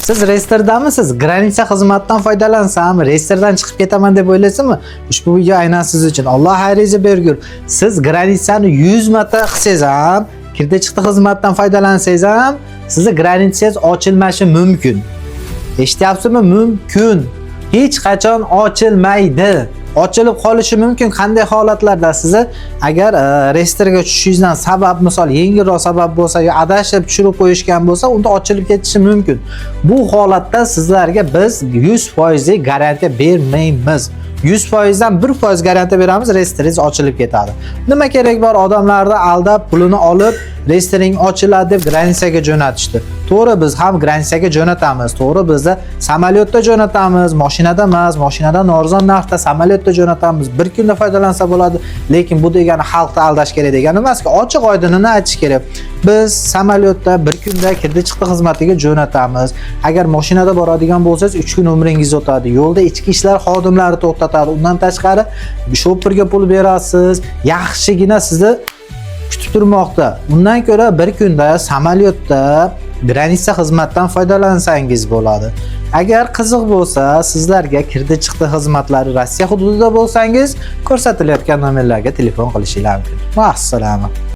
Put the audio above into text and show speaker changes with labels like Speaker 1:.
Speaker 1: Siz reyestrdamisiz? Granitsa xizmatidan foydalansam, reyestrdan chiqib ketaman deb o'ylaysizmi? Ushbu video aynan siz uchun. Alloh xayringizni bergur. Siz granitsani 100 marta qilsangiz ham, kirdi chiqdi xizmatdan foydalansangiz ham, sizni granitsangiz ochilmashi mumkin. Eshityapsizmi? Mumkin. Hech qachon ochilmaydi. Ochilib qolishi mumkin. Qanday holatlarda sizni agar reyestrga tushishingizdan sabab, misol yengilroq sabab bo'lsa yo adashib tushirib qo'yishgan bo'lsa, unda ochilib ketishi mumkin. Bu holatda sizlarga biz 100% garantiya bermaymiz. 100% dan 1% garantiya beramiz, reyestringiz ochilib ketadi. Nima kerak bor odamlarni aldab, pulini olib, reyestring ochiladi deb granitsaga jo'natishdi. To'g'ri, biz ham granitsaga jo'natamiz. To'g'ri, bizni samolyotda jo'natamiz, mashinada emas, mashinadan arzon narxda samolyotda jo'natamiz. Bir kunda foydalansa bo'ladi, lekin bu degani xalqni aldash kerak degani emas-ku, ochiq oydinini aytish kerak. Biz samolyotda bir kunda kirdi chiqdi xizmatiga jo'natamiz. Agar mashinada boradigan bo'lsangiz 3 kun umringiz o'tadi. Yo'lda ichki ishlar xodimlari to'xtatadi. Undan tashqari shofirga pul berasiz. Yaxshigina sizni kutib turmoqda. Undan ko'ra bir kunda samolyotda granitsa xizmatdan foydalansangiz bo'ladi. Agar qiziq bo'lsa, sizlarga kirdi chiqdi xizmatlari Rossiya hududida bo'lsangiz, ko'rsatilayotgan nomerlarga telefon qilishingiz mumkin. Assalomu